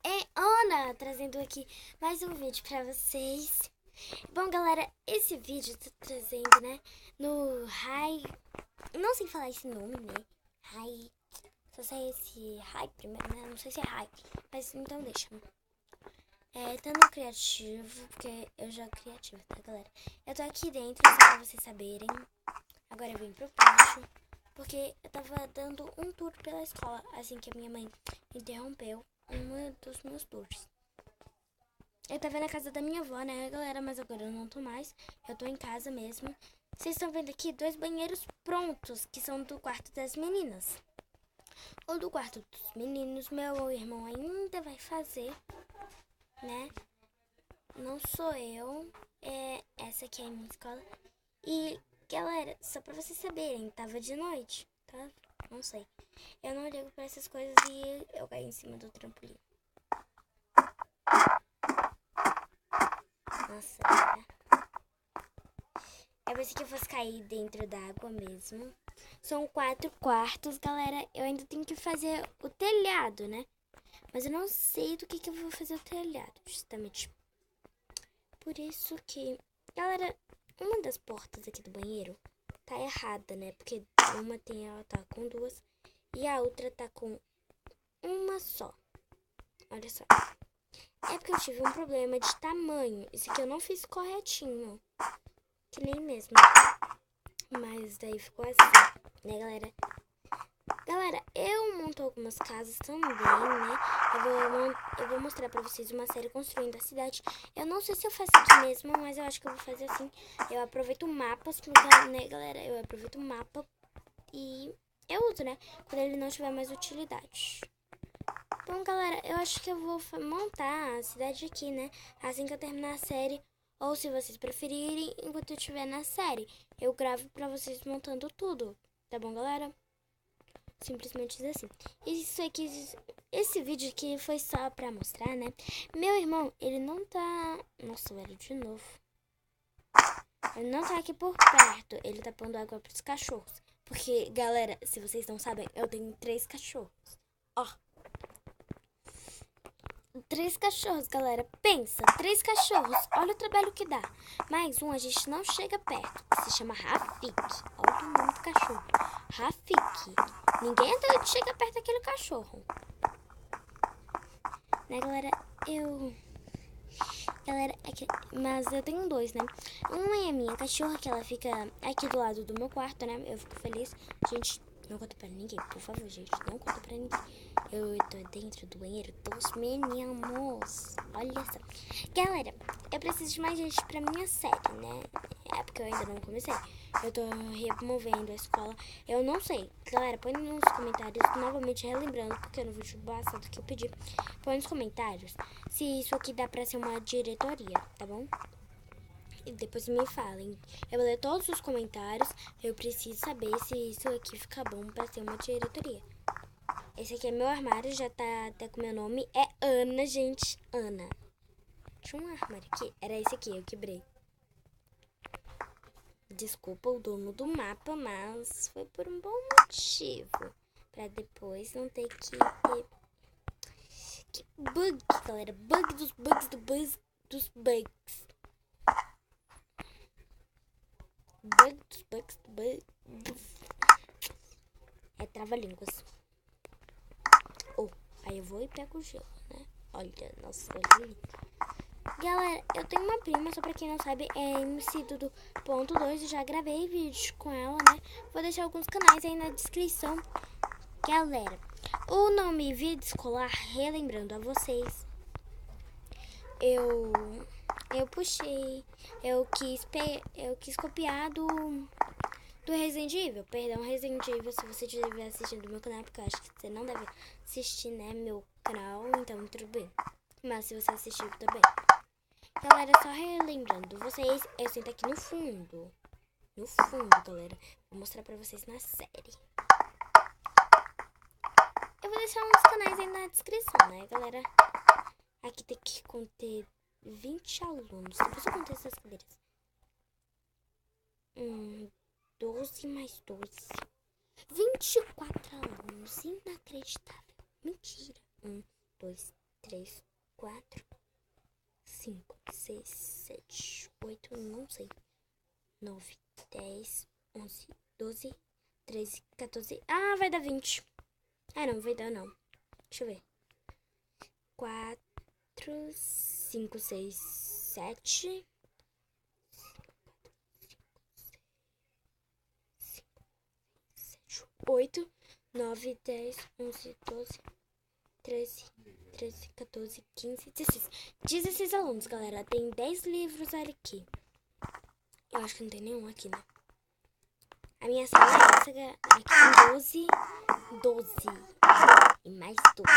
É Ana trazendo aqui mais um vídeo pra vocês. Bom, galera, esse vídeo tá trazendo, né, no Rai. Não sei falar esse nome, né? Rai. Só sei esse Rai primeiro, né? Não sei se é Rai, mas então deixa. Tá no criativo, porque eu jogo criativo, tá, galera? Eu tô aqui dentro, só pra vocês saberem. Agora eu vim pro pátio, porque eu tava dando um tour pela escola, assim que a minha mãe interrompeu um dos meus tours. Eu tava na casa da minha avó, né, galera? Mas agora eu não tô mais. Eu tô em casa mesmo. Vocês estão vendo aqui 2 banheiros prontos, que são do quarto das meninas. O do quarto dos meninos, meu irmão ainda vai fazer, né? Não sou eu. Essa aqui é a minha escola. E, galera, só pra vocês saberem, tava de noite, tá? Não sei. Eu não ligo pra essas coisas e eu caí em cima do trampolim. Nossa, cara. Eu pensei que eu fosse cair dentro d'água mesmo. São 4 quartos, galera. Eu ainda tenho que fazer o telhado, né? Mas eu não sei do que eu vou fazer o telhado, justamente. Por isso que... Galera, uma das portas aqui do banheiro tá errada, né? Porque ela tá com 2 e a outra tá com uma só. Olha só. É porque eu tive um problema de tamanho. Isso aqui eu não fiz corretinho. Que nem mesmo. Mas daí ficou assim, né, galera? Galera, eu monto algumas casas também, né? Eu vou mostrar pra vocês uma série construindo a cidade. Eu não sei se eu faço aqui mesmo, mas eu acho que eu vou fazer assim. Eu aproveito mapas, né, galera? Eu aproveito o mapa e eu uso, né? Quando ele não tiver mais utilidade. Bom, galera, eu acho que eu vou montar a cidade aqui, né? Assim que eu terminar a série. Ou se vocês preferirem, enquanto eu estiver na série, eu gravo pra vocês montando tudo. Tá bom, galera? Simplesmente assim. Esse vídeo aqui foi só pra mostrar, né? Meu irmão, ele não tá... Nossa, velho, de novo. Ele não tá aqui por perto. Ele tá pondo água pros cachorros. Porque, galera, se vocês não sabem, eu tenho 3 cachorros. Ó. 3 cachorros, galera. Pensa, 3 cachorros. Olha o trabalho que dá. Mais um, a gente não chega perto. Se chama Rafik. Olha o nome do cachorro. Rafik. Ninguém chega perto daquele cachorro. Né, galera? Galera, mas eu tenho 2, né? Uma é a minha cachorra, que ela fica aqui do lado do meu quarto, né? Eu fico feliz. Gente, não conta pra ninguém, por favor, gente. Não conta pra ninguém. Eu tô dentro do banheiro dos meninos. Olha só. Galera, eu preciso de mais gente pra minha série, né? É porque eu ainda não comecei. Eu tô removendo a escola. Eu não sei. Galera, põe nos comentários, novamente relembrando, porque no vídeo passado que eu pedi. Põe nos comentários se isso aqui dá pra ser uma diretoria, tá bom? E depois me falem. Eu vou ler todos os comentários. Eu preciso saber se isso aqui fica bom pra ser uma diretoria. Esse aqui é meu armário, já tá até com meu nome. É Ana, gente. Ana. Tinha um armário aqui. Era esse aqui, eu quebrei. Desculpa o dono do mapa, mas foi por um bom motivo. Pra depois não ter que ter... Que bug, galera. Bug dos bugs dos bugs. Bug dos bugs. É trava-línguas. Aí eu vou e pego o gelo, né? Olha, nossa, olha ali. Galera, eu tenho uma prima, só pra quem não sabe, é MC Dudu.2. Eu já gravei vídeos com ela, né? Vou deixar alguns canais aí na descrição. Galera, o nome Vida Escolar, relembrando a vocês, eu puxei, eu quis copiar do Resident Evil. Perdão, Resident Evil, se você estiver assistindo meu canal, porque eu acho que você não deve assistir, né, meu canal, então tudo bem. Mas se você assistiu, também. Galera, só relembrando vocês, eu sento aqui no fundo. No fundo, galera. Vou mostrar pra vocês na série. Eu vou deixar uns canais aí na descrição, né, galera? Aqui tem que conter 20 alunos. Depois eu contei essas cadeiras. 12 mais 12. 24 alunos. Inacreditável. Mentira. 2, 3, 4, 5, 6, 7, 8, não sei. 9, 10, 11, 12, 13, 14. Ah, vai dar 20. Ah, não, vai dar não. Deixa eu ver. 4, 5, 6, 7. 8, 9, 10, 11, 12, 13, 14, 15, 16. 16 alunos, galera. Tem 10 livros aqui. Eu acho que não tem nenhum aqui, né? A minha sala é essa, aqui tem 12. E mais 12.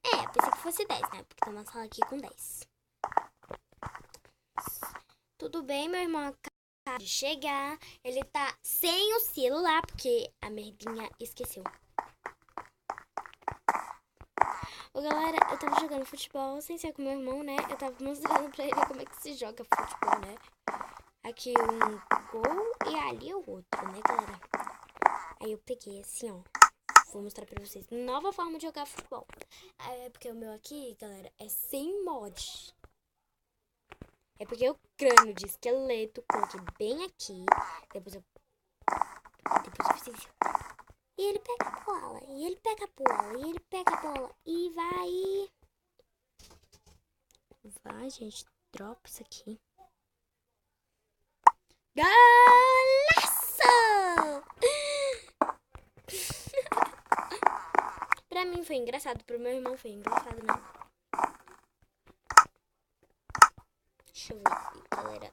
Eu pensei que fosse 10, né? Porque tem uma sala aqui com 10. Tudo bem, meu irmão acaba de chegar. Ele tá sem o celular, porque a merdinha esqueceu. Ô, galera, eu tava jogando futebol sem ser com meu irmão, né? Eu tava mostrando pra ele como é que se joga futebol, né? Aqui um gol e ali o outro, né, galera? Aí eu peguei assim, ó. Vou mostrar pra vocês. Nova forma de jogar futebol. É porque o meu aqui, galera, é sem mod. É porque o crânio de esqueleto coloquei bem aqui. Depois eu fiz isso. E ele pega a bola. E ele pega a bola. E ele pega a bola. E vai. Vai, gente. Dropa isso aqui. Golaço! Pra mim foi engraçado. Pro meu irmão foi engraçado, né? Deixa eu ver aqui, galera.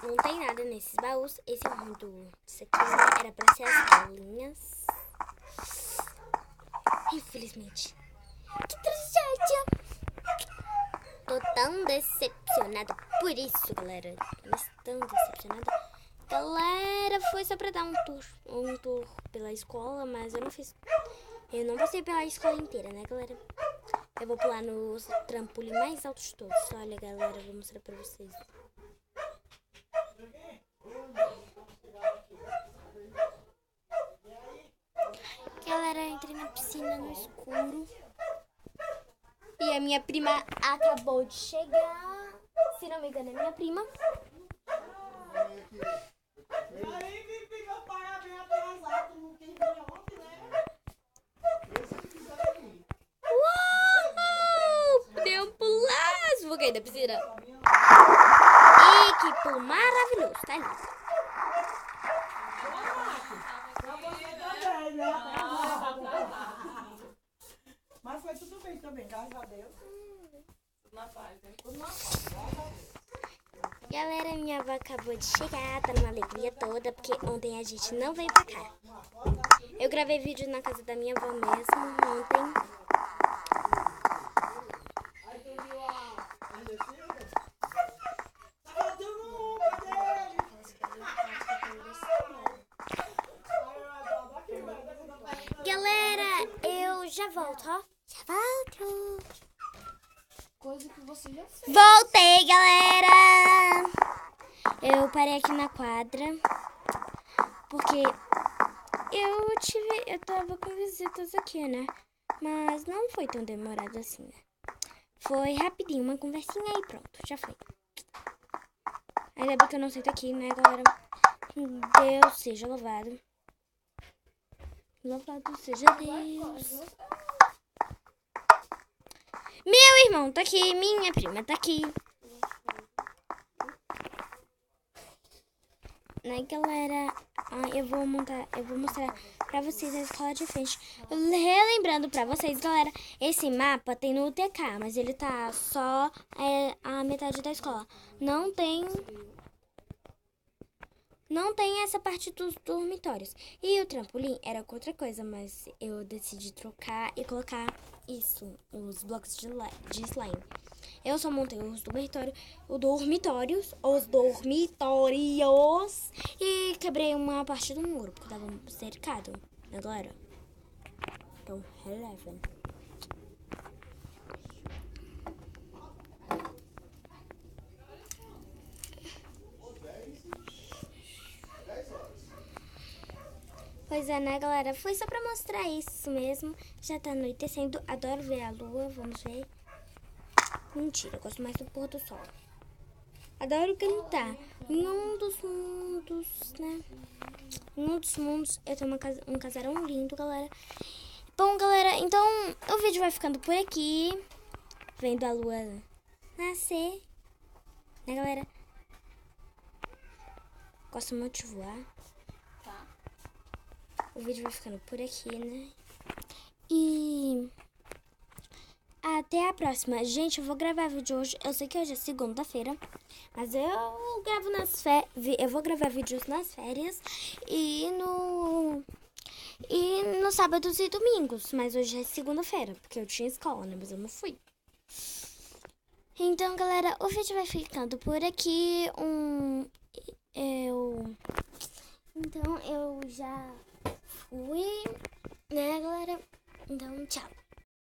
Não tem nada nesses baús. Esse é muito... Isso aqui era pra ser as bolinhas. Infelizmente. Que tragédia! Tô tão decepcionada por isso, galera. Mas tão decepcionada. Galera, foi só pra dar um tour pela escola, mas eu não fiz... Eu não passei pela escola inteira, né, galera? Eu vou pular no trampolim mais alto de todos. Olha, galera, eu vou mostrar pra vocês. Galera, eu entrei na piscina no escuro. E a minha prima acabou de chegar. Se não me engano, é minha prima. Uou! Deu um pulaço. Vou cair da piscina. E que pulo maravilhoso, tá lindo. Mas foi tudo bem também, graças a Deus. Tudo na paz, né? Tudo na paz, graças a Deus. Galera, minha avó acabou de chegar, tá numa alegria toda, porque ontem a gente não veio pra cá. Eu gravei vídeo na casa da minha avó mesmo, ontem. Galera, eu já volto, ó. Já volto. Coisa que você já fez. Voltei, galera! Eu parei aqui na quadra, porque eu tava com visitas aqui, né? Mas não foi tão demorado assim, né? Foi rapidinho, uma conversinha e pronto, já foi. Ainda bem que eu não sento aqui, né, galera? Deus seja louvado. Louvado seja Deus. Meu irmão tá aqui, minha prima tá aqui. Né, galera? Eu vou mostrar pra vocês a escola de frente. Relembrando pra vocês, galera, esse mapa tem no UTK, mas ele tá só a metade da escola. Não tem essa parte dos dormitórios. E o trampolim era com outra coisa, mas eu decidi trocar e colocar isso, os blocos de slime. Eu só montei os dormitórios e quebrei uma parte do muro, porque tava cercado, né, galera? Então, relevem. Pois é, né, galera? Foi só pra mostrar isso mesmo. Já tá anoitecendo. Adoro ver a lua. Vamos ver. Mentira, eu gosto mais do pôr do sol. Adoro cantar. Em um dos mundos, né? Em um dos mundos, eu tenho um casarão lindo, galera. Bom, galera, então o vídeo vai ficando por aqui. Vendo a lua nascer. Né, galera? Gosto muito de voar. Tá. O vídeo vai ficando por aqui, né? E até a próxima. Gente, eu vou gravar vídeo hoje. Eu sei que hoje é segunda-feira, mas eu gravo eu vou gravar vídeos nas férias e no sábados e domingos. Mas hoje é segunda-feira, porque eu tinha escola, né? Mas eu não fui. Então, galera, o vídeo vai ficando por aqui. Então, eu já fui, né, galera? Então, tchau.